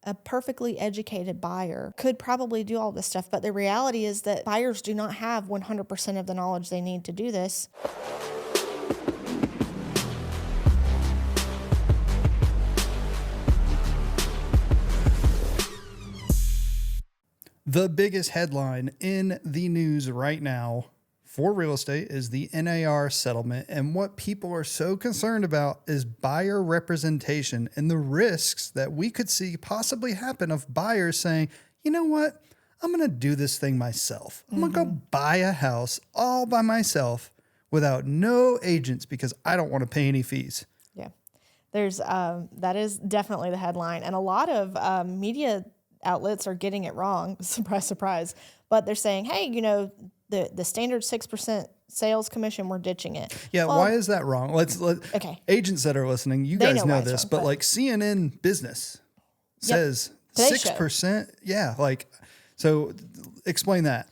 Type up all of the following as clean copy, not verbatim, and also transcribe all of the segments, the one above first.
a perfectly educated buyer could probably do all this stuff. But the reality is that buyers do not have 100% of the knowledge they need to do this. The biggest headline in the news right now for real estate is the NAR settlement. And what people are so concerned about is buyer representation and the risks that we could see possibly happen of buyers saying, you know what, I'm going to do this thing myself. I'm going to go buy a house all by myself without no agents because I don't want to pay any fees. Yeah, there's that is definitely the headline. And a lot of media outlets are getting it wrong. Surprise, surprise. But they're saying, hey, you know, the standard 6% sales commission, we're ditching it. Yeah, well, why is that wrong? Okay. Agents that are listening, you guys know this, wrong, but like CNN Business says 6%. Yeah, like, so explain that.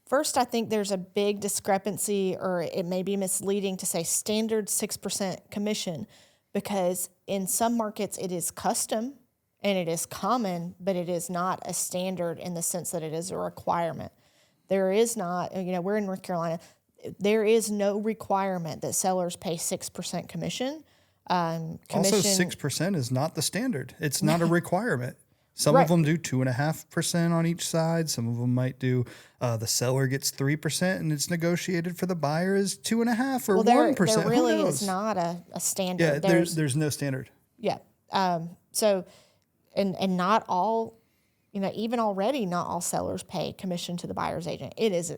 First, I think there's a big discrepancy, or it may be misleading to say standard 6% commission, because in some markets it is custom and it is common, but it is not a standard in the sense that it is a requirement. There is not, you know, we're in North Carolina. There is no requirement that sellers pay 6% commission. Also, 6% is not the standard. It's not a requirement. Some of them do 2.5% on each side. Some of them might do the seller gets 3% and it's negotiated for the buyer is 2.5% or 1%. There really is not a standard. Yeah, there's no standard. Yeah. So, and not all, you know, even already not all sellers pay commission to the buyer's agent. It is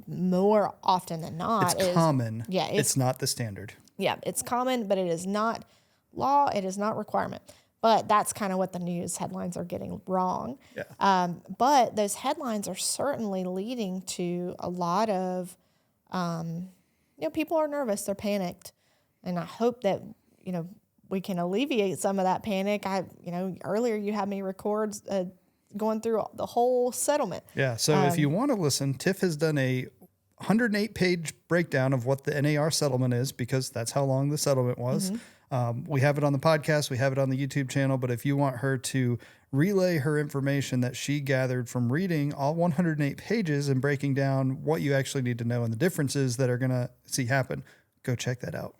more often than not. It's common. Yeah. It's not the standard. Yeah. It's common, but it is not law. It is not requirement. But that's kind of what the news headlines are getting wrong. Yeah. But those headlines are certainly leading to a lot of, you know, people are nervous. They're panicked. And I hope that, you know, we can alleviate some of that panic. You know, earlier you had me record going through the whole settlement. Yeah. So if you want to listen, Tiff has done a 108-page breakdown of what the NAR settlement is, because that's how long the settlement was. We have it on the podcast. We have it on the YouTube channel. But if you want her to relay her information that she gathered from reading all 108 pages and breaking down what you actually need to know and the differences that are going to see happen, go check that out.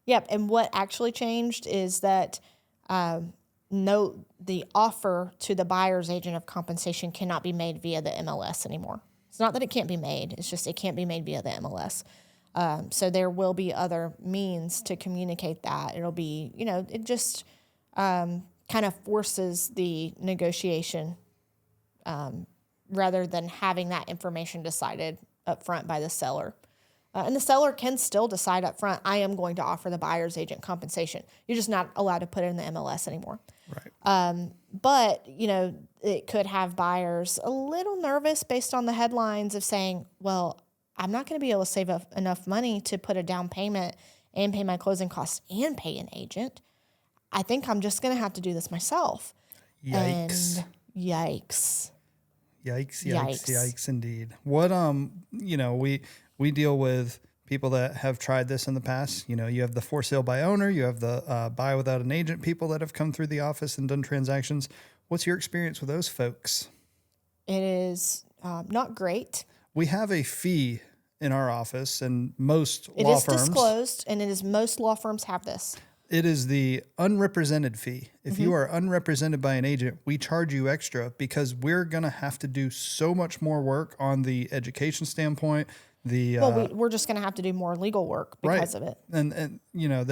Yep. And what actually changed is that the offer to the buyer's agent of compensation cannot be made via the MLS anymore. It's not that it can't be made. It's just it can't be made via the MLS. So there will be other means to communicate that. It'll be, you know, it just kind of forces the negotiation rather than having that information decided up front by the seller. And the seller can still decide up front, I am going to offer the buyer's agent compensation. You're just not allowed to put it in the MLS anymore. Right. But, you know, it could have buyers a little nervous based on the headlines of saying, well, I'm not going to be able to save enough money to put a down payment and pay my closing costs and pay an agent. I think I'm just going to have to do this myself. Yikes. And yikes. Yikes indeed. What, you know, we deal with people that have tried this in the past. You know, you have the for sale by owner, you have the buy without an agent people that have come through the office and done transactions. What's your experience with those folks? It is not great. We have a fee in our office, and most it law is firms. Disclosed, and it is most law firms have this. It is the unrepresented fee. If you are unrepresented by an agent, we charge you extra because we're going to have to do so much more work on the education standpoint. We're just going to have to do more legal work because of it. And you know,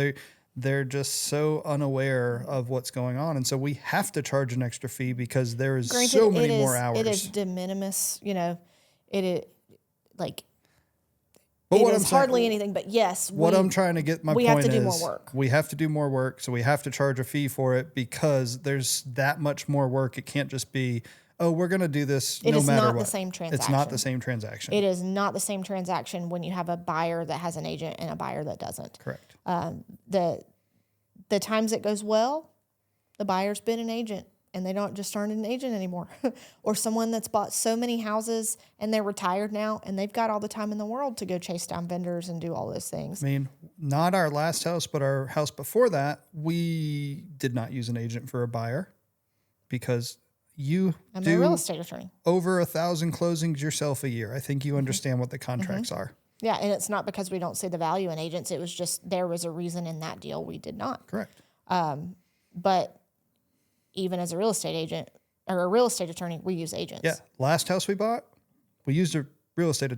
they're just so unaware of what's going on. And so we have to charge an extra fee because there is so many more hours. It is de minimis, you know, it is like, but it is hardly anything, but yes. What I'm trying to get my point is we have to do more work. We have to do more work. So we have to charge a fee for it because there's that much more work. It can't just be, oh, we're going to do this no matter what. It is not the same transaction. It's not the same transaction. It is not the same transaction when you have a buyer that has an agent and a buyer that doesn't. Correct. The times it goes well, the buyer's been an agent and they don't just aren't an agent anymore. Or someone that's bought so many houses and they're retired now and they've got all the time in the world to go chase down vendors and do all those things. I mean, not our last house, but our house before that, we did not use an agent for a buyer. because you I'm do a real estate attorney. over 1,000 closings yourself a year. I think you understand what the contracts are. Yeah, and it's not because we don't see the value in agents. It was just there was a reason in that deal we did not. Correct. But even as a real estate agent or a real estate attorney, we use agents. Yeah. Last house we bought, we used a real estate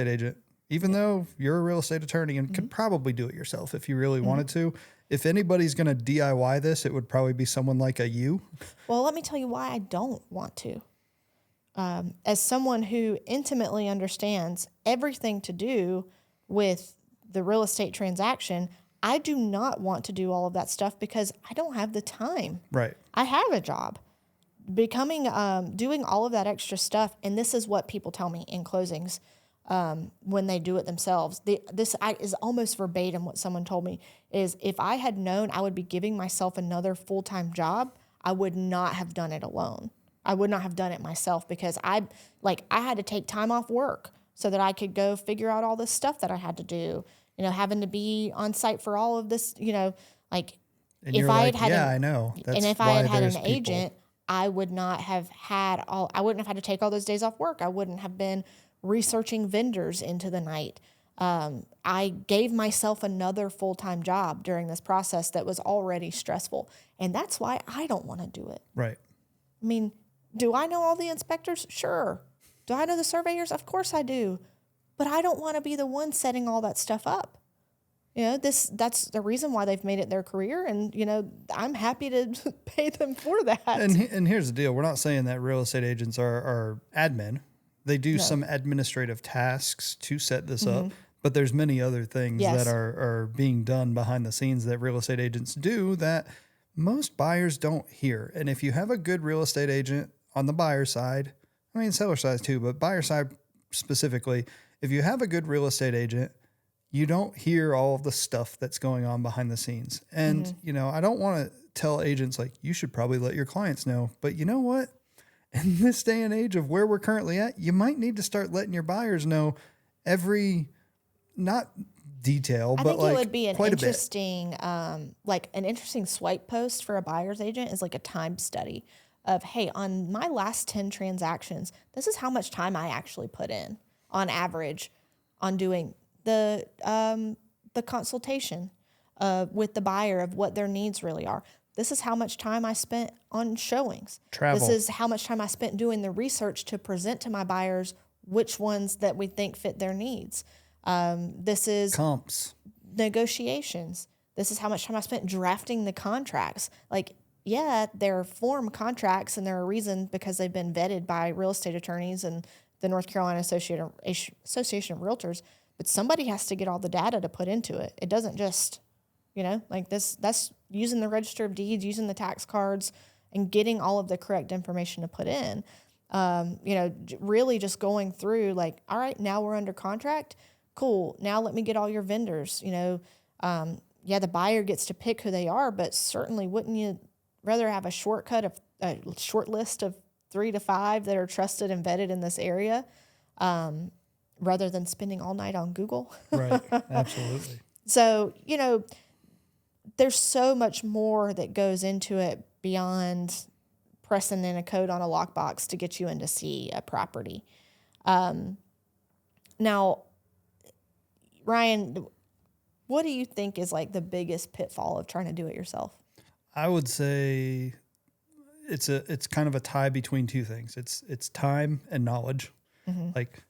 agent, even though you're a real estate attorney and could probably do it yourself if you really wanted to. If anybody's going to DIY this, it would probably be someone like you. Well, let me tell you why I don't want to. As someone who intimately understands everything to do with the real estate transaction, I do not want to do all of that stuff because I don't have the time. Right. I have a job. Doing all of that extra stuff, and this is what people tell me in closings when they do it themselves. This is almost verbatim what someone told me, is if I had known I would be giving myself another full-time job, I would not have done it alone. I would not have done it myself because I had to take time off work so that I could go figure out all this stuff that I had to do, having to be on site for all of this, And if I had I know. That's and if why I had had there's an people. agent, I wouldn't have had to take all those days off work. I wouldn't have been researching vendors into the night. I gave myself another full-time job during this process that was already stressful. And that's why I don't want to do it. Right. I mean, do I know all the inspectors? Sure. Do I know the surveyors? Of course I do. But I don't want to be the one setting all that stuff up. That's the reason why they've made it their career. And, I'm happy to pay them for that. And here's the deal. We're not saying that real estate agents are admin. They do some administrative tasks to set this up, but there's many other things that are being done behind the scenes that real estate agents do that most buyers don't hear. And if you have a good real estate agent on the buyer side, I mean, seller side too, but buyer side specifically, if you have a good real estate agent, you don't hear all of the stuff that's going on behind the scenes. And, I don't want to tell agents you should probably let your clients know, but you know what? In this day and age of where we're currently at, you might need to start letting your buyers know not detail, I but think it would be an quite interesting, an interesting swipe post for a buyer's agent is like a time study of, hey, on my last 10 transactions, this is how much time I actually put in on average on doing the consultation with the buyer of what their needs really are. This is how much time I spent on showings. Travel. This is how much time I spent doing the research to present to my buyers which ones that we think fit their needs. This is comps, negotiations. This is how much time I spent drafting the contracts. They're form contracts and they're a reason because they've been vetted by real estate attorneys and the North Carolina Association of Realtors. But somebody has to get all the data to put into it. It doesn't just, that's using the register of deeds, using the tax cards, and getting all of the correct information to put in. Really just going through all right, now we're under contract. Cool. Now let me get all your vendors. The buyer gets to pick who they are, but certainly wouldn't you rather have a short list of 3 to 5 that are trusted and vetted in this area, rather than spending all night on Google? Right. Absolutely. So, there's so much more that goes into it beyond pressing in a code on a lockbox to get you in to see a property. Now, Ryan, what do you think is the biggest pitfall of trying to do it yourself? I would say it's kind of a tie between two things. It's time and knowledge.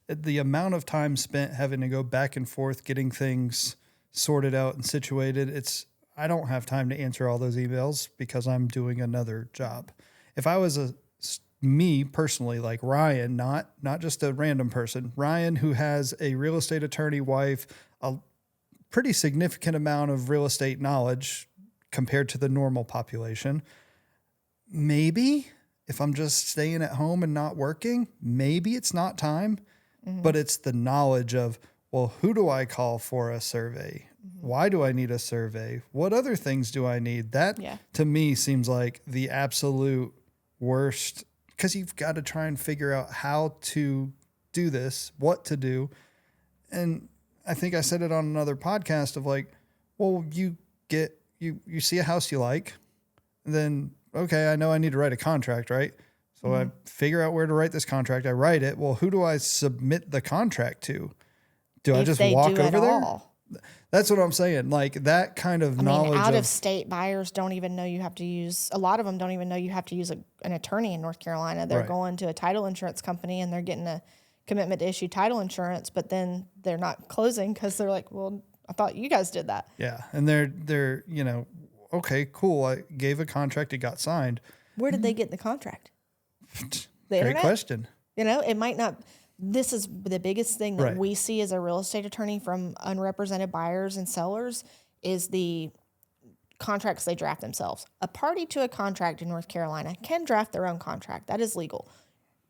The amount of time spent having to go back and forth, getting things sorted out and situated. I don't have time to answer all those emails because I'm doing another job. If I was me personally, like Ryan, not just a random person, Ryan, who has a real estate attorney wife, a pretty significant amount of real estate knowledge compared to the normal population, maybe if I'm just staying at home and not working, maybe it's not time, but it's the knowledge of, well, who do I call for a survey? Why do I need a survey? What other things do I need? That to me seems like the absolute worst, because you've got to try and figure out how to do this, what to do. And I think I said it on another podcast of you see a house you like, then okay, I know I need to write a contract, right? So I figure out where to write this contract. I write it. Well, who do I submit the contract to? Do I If just they walk do at over there? all. That's what I'm saying. Like that kind of I mean, knowledge out of of state buyers don't even know you have to use, a lot of them don't even know you have to use an attorney in North Carolina. They're Right. going to a title insurance company and they're getting a commitment to issue title insurance, but then they're not closing because they're like, well, I thought you guys did that. yeah, and they're okay, cool. I gave a contract, it got signed. Where did they get the contract? The Great internet? question. It might not. This is the biggest thing that Right. we see as a real estate attorney from unrepresented buyers and sellers is the contracts they draft themselves. A party to a contract in North Carolina can draft their own contract. That is legal.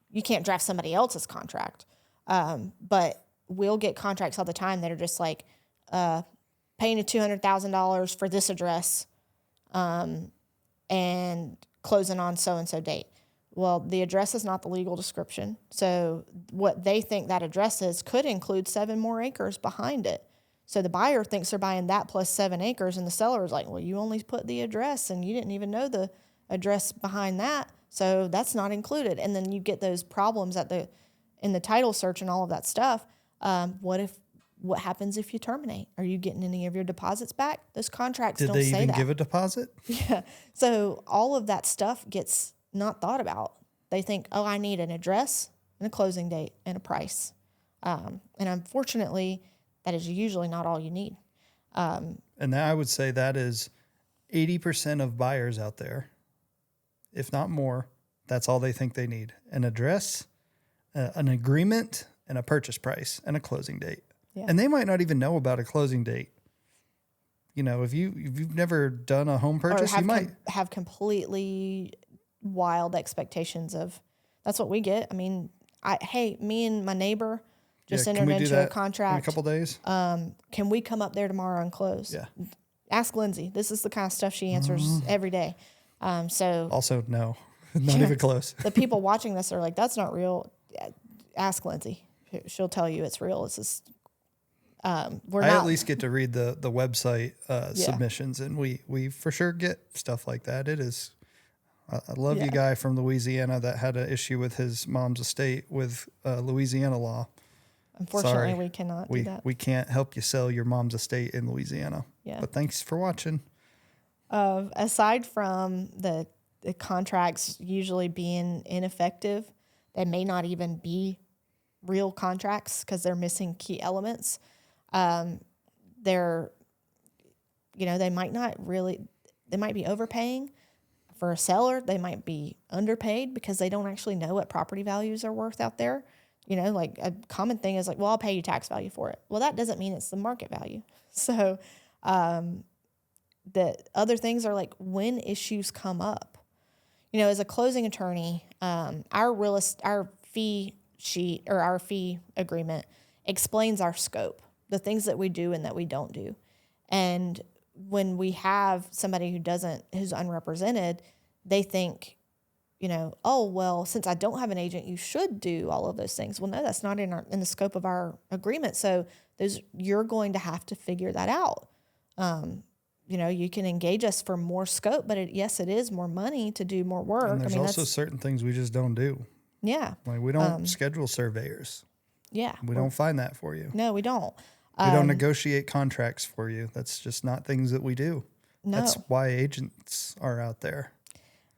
You can't draft somebody else's contract. But we'll get contracts all the time that are just like paying you $200,000 for this address and closing on so-and-so date. Well, the address is not the legal description. So what they think that address is could include 7 more acres behind it. So the buyer thinks they're buying that plus 7 acres, and the seller is like, well, you only put the address, and you didn't even know the address behind that, so that's not included. And then you get those problems in the title search and all of that stuff. What happens if you terminate? Are you getting any of your deposits back? Those contracts don't say that. Did they even give a deposit? Yeah. So all of that stuff gets not thought about. They think, oh, I need an address and a closing date and a price. And unfortunately, that is usually not all you need. And I would say that is 80% of buyers out there, if not more. That's all they think they need: an address, an agreement, and a purchase price and a closing date. Yeah. And they might not even know about a closing date. If you've never done a home purchase, you might have completely wild expectations of. That's what we get. I mean, me and my neighbor just entered into a contract in a couple days. Can we come up there tomorrow and close? Yeah. Ask Lindsay. This is the kind of stuff she answers every day. So also, no, not even close. The people watching this are like, that's not real. Ask Lindsay. She'll tell you it's real. It's just, I at least get to read the website submissions, and we for sure get stuff like that. It is. I love you guy from Louisiana that had an issue with his mom's estate with Louisiana law. Unfortunately, Sorry, we cannot do that. We can't help you sell your mom's estate in Louisiana. Yeah. But thanks for watching. Aside from the contracts usually being ineffective, they may not even be real contracts because they're missing key elements. They might be overpaying. For a seller, they might be underpaid because they don't actually know what property values are worth out there. Like a common thing is like, well, I'll pay you tax value for it. Well, that doesn't mean it's the market value. So the other things are like when issues come up. As a closing attorney, our fee sheet or our fee agreement explains our scope, the things that we do and that we don't do. And when we have somebody who's unrepresented, they think, oh, well, since I don't have an agent, you should do all of those things. Well, no, that's not in the scope of our agreement. So you're going to have to figure that out. You can engage us for more scope, but it is more money to do more work. And there's also certain things we just don't do. Yeah. Like we don't schedule surveyors. Yeah. We don't find that for you. No, we don't. We don't negotiate contracts for you. That's just not things that we do. No. That's why agents are out there.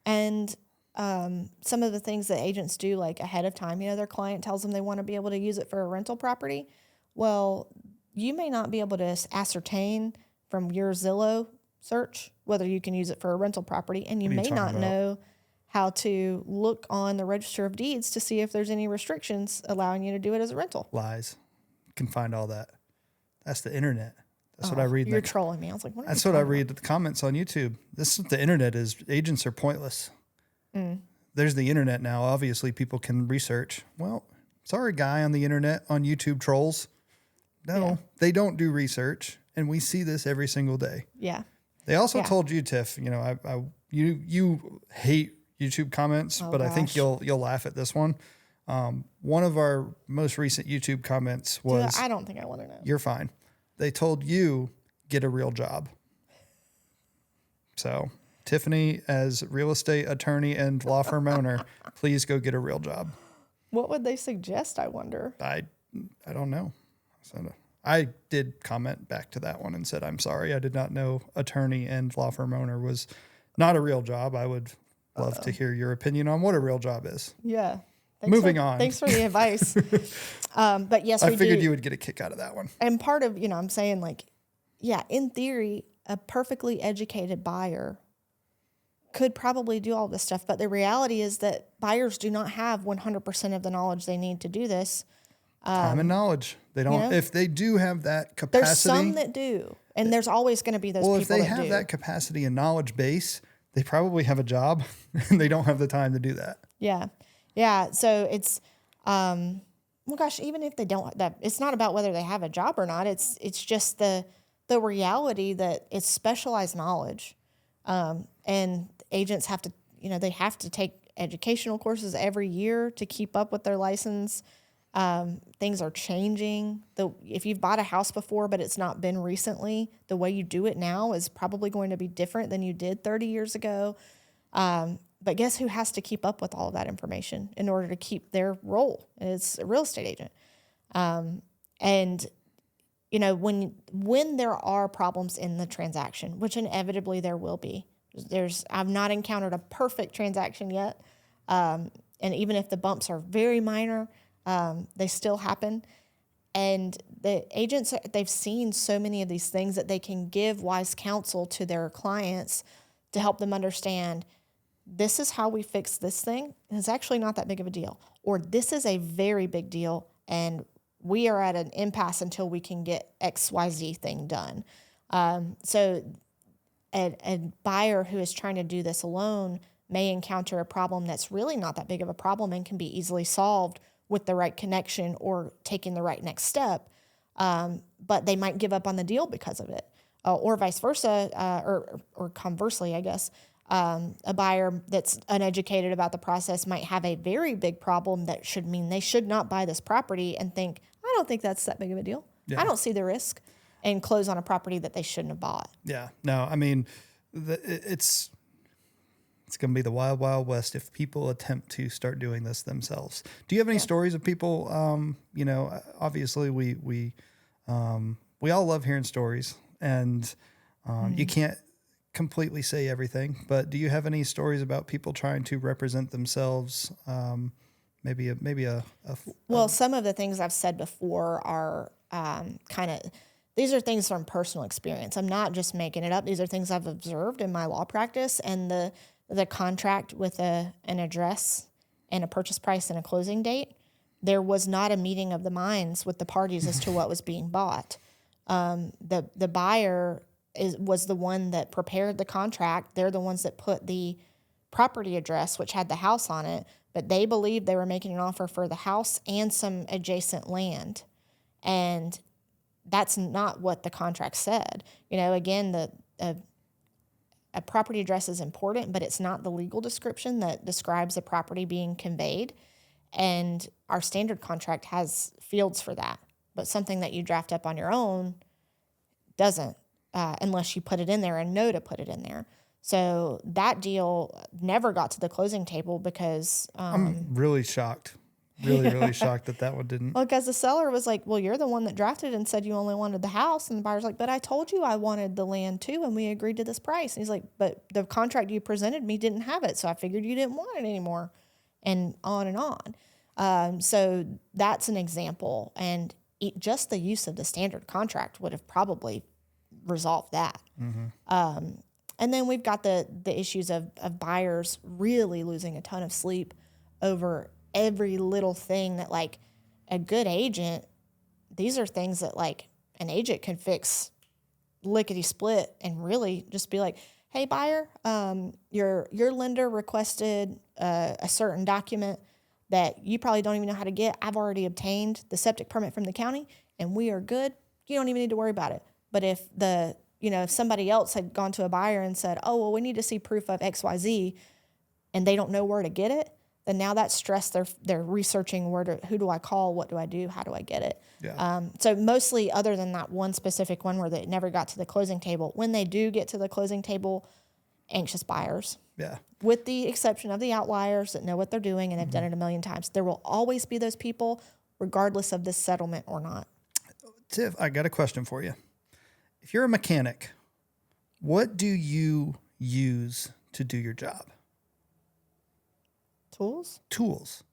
And some of the things that agents do, like ahead of time, their client tells them they want to be able to use it for a rental property. Well, you may not be able to ascertain from your Zillow search whether you can use it for a rental property, and you may not know how to look on the Register of Deeds to see if there's any restrictions allowing you to do it as a rental. Lies. You can find all that. That's the internet. That's what I read. You're trolling me. I was like, what? That's what I read the comments on YouTube. This is the internet is. Agents are pointless. There's the internet now. Obviously, people can research. Well, sorry, guy on the internet, on YouTube trolls. No, they don't do research, and we see this every single day. Yeah. They also told you, Tiff. You hate YouTube comments, but gosh. I think you'll laugh at this one. One of our most recent YouTube comments was, I don't think I want to know. You're fine. They told you, get a real job. So Tiffany, as real estate attorney and law firm owner, please go get a real job. What would they suggest, I wonder? I don't know. So I did comment back to that one and said, I'm sorry. I did not know attorney and law firm owner was not a real job. I would love to hear your opinion on what a real job is. Yeah. Moving on. Thanks for the advice. But yes, I figured you would get a kick out of that one. And part of, I'm saying like, yeah, in theory, a perfectly educated buyer could probably do all this stuff. But the reality is that buyers do not have 100% of the knowledge they need to do this. Time and knowledge. They don't, if they do have that capacity. There's some that do. And there's always going to be those people that do. Well, if they have that capacity and knowledge base, they probably have a job and they don't have the time to do that. Yeah. Yeah. So it's, well, gosh, even if they don't, it's not about whether they have a job or not. It's just the reality that it's specialized knowledge. And agents have to, they have to take educational courses every year to keep up with their license. Things are changing. If you've bought a house before, but it's not been recently, the way you do it now is probably going to be different than you did 30 years ago. But guess who has to keep up with all of that information in order to keep their role? It's a real estate agent. And when there are problems in the transaction, which inevitably there will be, I've not encountered a perfect transaction yet. And even if the bumps are very minor, they still happen. And the agents, they've seen so many of these things that they can give wise counsel to their clients to help them understand, this is how we fix this thing. And it's actually not that big of a deal. Or this is a very big deal, and we are at an impasse until we can get XYZ thing done. So a buyer who is trying to do this alone may encounter a problem that's really not that big of a problem and can be easily solved with the right connection or taking the right next step. But they might give up on the deal because of it, or vice versa, or conversely, I guess. A buyer that's uneducated about the process might have a very big problem that should mean they should not buy this property and think, I don't think that's that big of a deal. Yeah. I don't see the risk, and close on a property that they shouldn't have bought. Yeah. No, I mean, it's going to be the wild, wild west if people attempt to start doing this themselves. Do you have any stories of people, obviously we all love hearing stories, and you can't completely say everything, but do you have any stories about people trying to represent themselves? Well, some of the things I've said before are these are things from personal experience. I'm not just making it up. These are things I've observed in my law practice, and the contract with an address and a purchase price and a closing date, there was not a meeting of the minds with the parties as to what was being bought. The buyer was the one that prepared the contract. They're the ones that put the property address, which had the house on it, but they believed they were making an offer for the house and some adjacent land. And that's not what the contract said. Again, a property address is important, but it's not the legal description that describes the property being conveyed. And our standard contract has fields for that, but something that you draft up on your own doesn't. Unless you put it in there and know to put it in there. So that deal never got to the closing table because... I'm really shocked. Really shocked that one didn't. Well, because the seller was like, well, you're the one that drafted and said you only wanted the house. And the buyer's like, but I told you I wanted the land too, and we agreed to this price. And he's like, but the contract you presented me didn't have it, so I figured you didn't want it anymore. And on and on. So that's an example. And just the use of the standard contract would have probably resolve that. Mm-hmm. And then we've got the issues of buyers really losing a ton of sleep over every little thing that, like, a good agent, these are things that, like, an agent can fix lickety split and really just be like, hey, buyer, your lender requested a certain document that you probably don't even know how to get. I've already obtained the septic permit from the county and we are good. You don't even need to worry about it. But if if somebody else had gone to a buyer and said, oh, well, we need to see proof of XYZ, and they don't know where to get it, then now that's stress. They're researching who do I call, what do I do, how do I get it? Yeah. So mostly, other than that one specific one where they never got to the closing table, when they do get to the closing table anxious buyers. Yeah. With the exception of the outliers that know what they're doing and have done it a million times. There will always be those people, regardless of this settlement or not. Tiff, I got a question for you. If you're a mechanic, what do you use to do your job? Tools? Tools.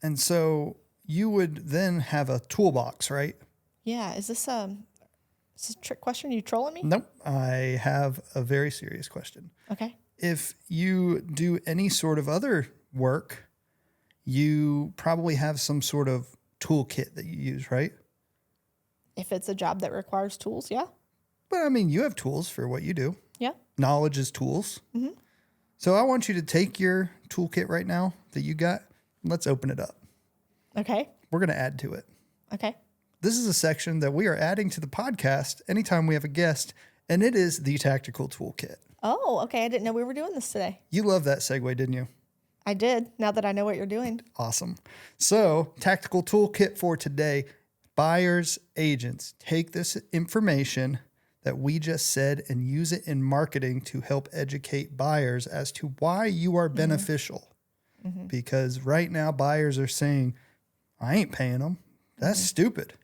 And so you would then have a toolbox, right? Yeah. Is this a trick question? Are you trolling me? Nope. I have a very serious question. Okay. If you do any sort of other work, you probably have some sort of toolkit that you use, right? If it's a job that requires tools, yeah. But I mean, you have tools for what you do. Yeah. Knowledge is tools. So I want you to take your toolkit right now that you got. Let's open it up. Okay. We're going to add to it. Okay. This is a section that we are adding to the podcast anytime we have a guest, and it is the tactical toolkit. Oh, okay. I didn't know we were doing this today. You love that segue, didn't you? I did, now that I know what you're doing. Awesome. So, tactical toolkit for today. Buyers, agents, take this information that we just said and use it in marketing to help educate buyers as to why you are beneficial. Because right now, buyers are saying, I ain't paying them. That's stupid.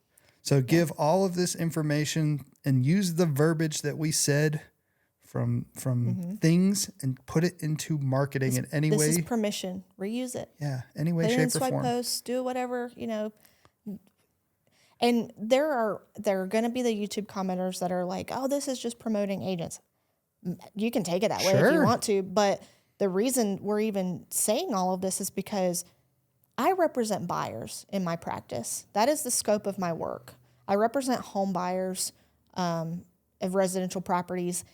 So give all of this information and use the verbiage that we said from things and put it into marketing in any way. This is permission. Reuse it. Yeah, any way, Put it in shape, or swipe form. posts, do whatever, And there are going to be the YouTube commenters that are like, oh, this is just promoting agents. You can take it that way if you Sure. want to. But the reason we're even saying all of this is because I represent buyers in my practice. That is the scope of my work. I represent home buyers of residential properties.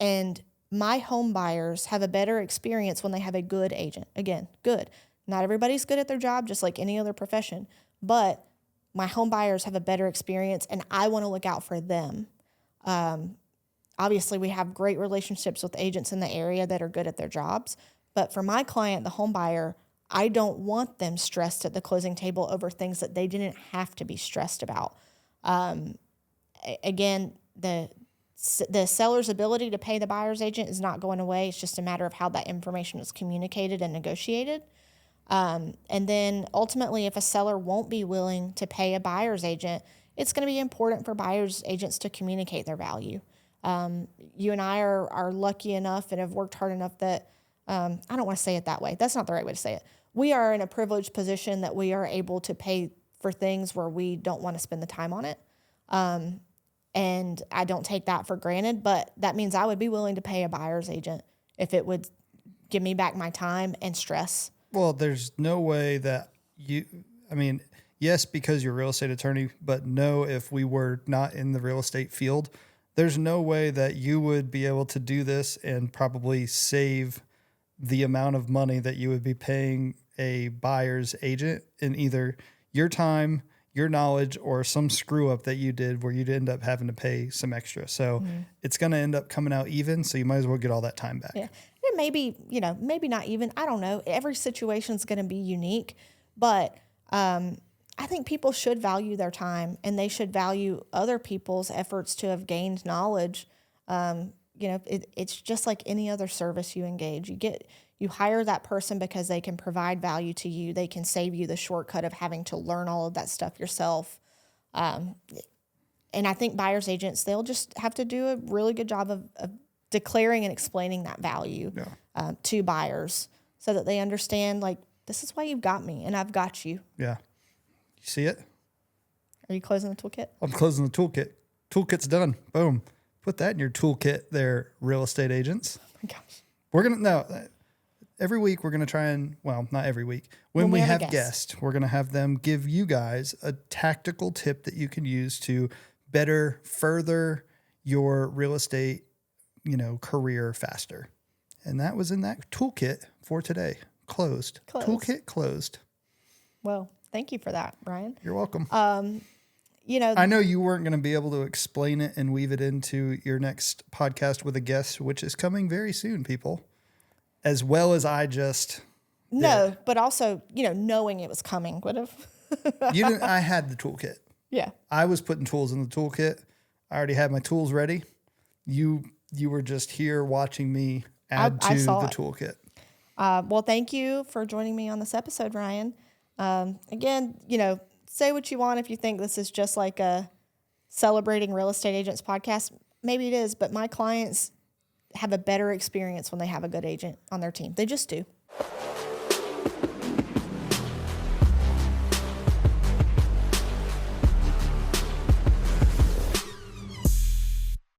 And my home buyers have a better experience when they have a good agent. Again, good. Not everybody's good at their job, just like any other profession. But my home buyers have a better experience, and I want to look out for them. Obviously, we have great relationships with agents in the area that are good at their jobs. But for my client, the home buyer, I don't want them stressed at the closing table over things that they didn't have to be stressed about. Again, the seller's ability to pay the buyer's agent is not going away. It's just a matter of how that information is communicated and negotiated. And then ultimately, if a seller won't be willing to pay a buyer's agent, it's going to be important for buyer's agents to communicate their value. You and I are lucky enough and have worked hard enough that, I don't want to say it that way. That's not the right way to say it. We are in a privileged position that we are able to pay for things where we don't want to spend the time on it. And I don't take that for granted, but that means I would be willing to pay a buyer's agent if it would give me back my time and stress. Well, there's no way that yes, because you're a real estate attorney, but no, if we were not in the real estate field, there's no way that you would be able to do this and probably save the amount of money that you would be paying a buyer's agent in either your time, your knowledge, or some screw up that you did where you'd end up having to pay some extra. So it's going to end up coming out even. So you might as well get all that time back. Yeah. And maybe not even, I don't know. Every situation is going to be unique, but I think people should value their time and they should value other people's efforts to have gained knowledge. It's just like any other service you engage. You hire that person because they can provide value to you. They can save you the shortcut of having to learn all of that stuff yourself. And I think buyer's agents, they'll just have to do a really good job of declaring and explaining that value to buyers so that they understand, like, this is why you've got me and I've got you. Yeah. You see it? Are you closing the toolkit? I'm closing the toolkit. Toolkit's done. Boom. Put that in your toolkit there, real estate agents. Oh my gosh. We're going to, every week we're going to try and, well, not every week. When we have guests, we're going to have them give you guys a tactical tip that you can use to better further your real estate, career faster. And that was in that toolkit for today. Closed. Toolkit closed. Well, thank you for that, Brian. You're welcome. I know you weren't going to be able to explain it and weave it into your next podcast with a guest, which is coming very soon, people, as well as I just No, did. but also, knowing it was coming would have. You didn't. I had the toolkit. Yeah. I was putting tools in the toolkit. I already had my tools ready. You were just here watching me add I to saw the it. toolkit. Well, thank you for joining me on this episode, Ryan. Again, say what you want if you think this is just like a celebrating real estate agents podcast. Maybe it is, but my clients have a better experience when they have a good agent on their team. They just do.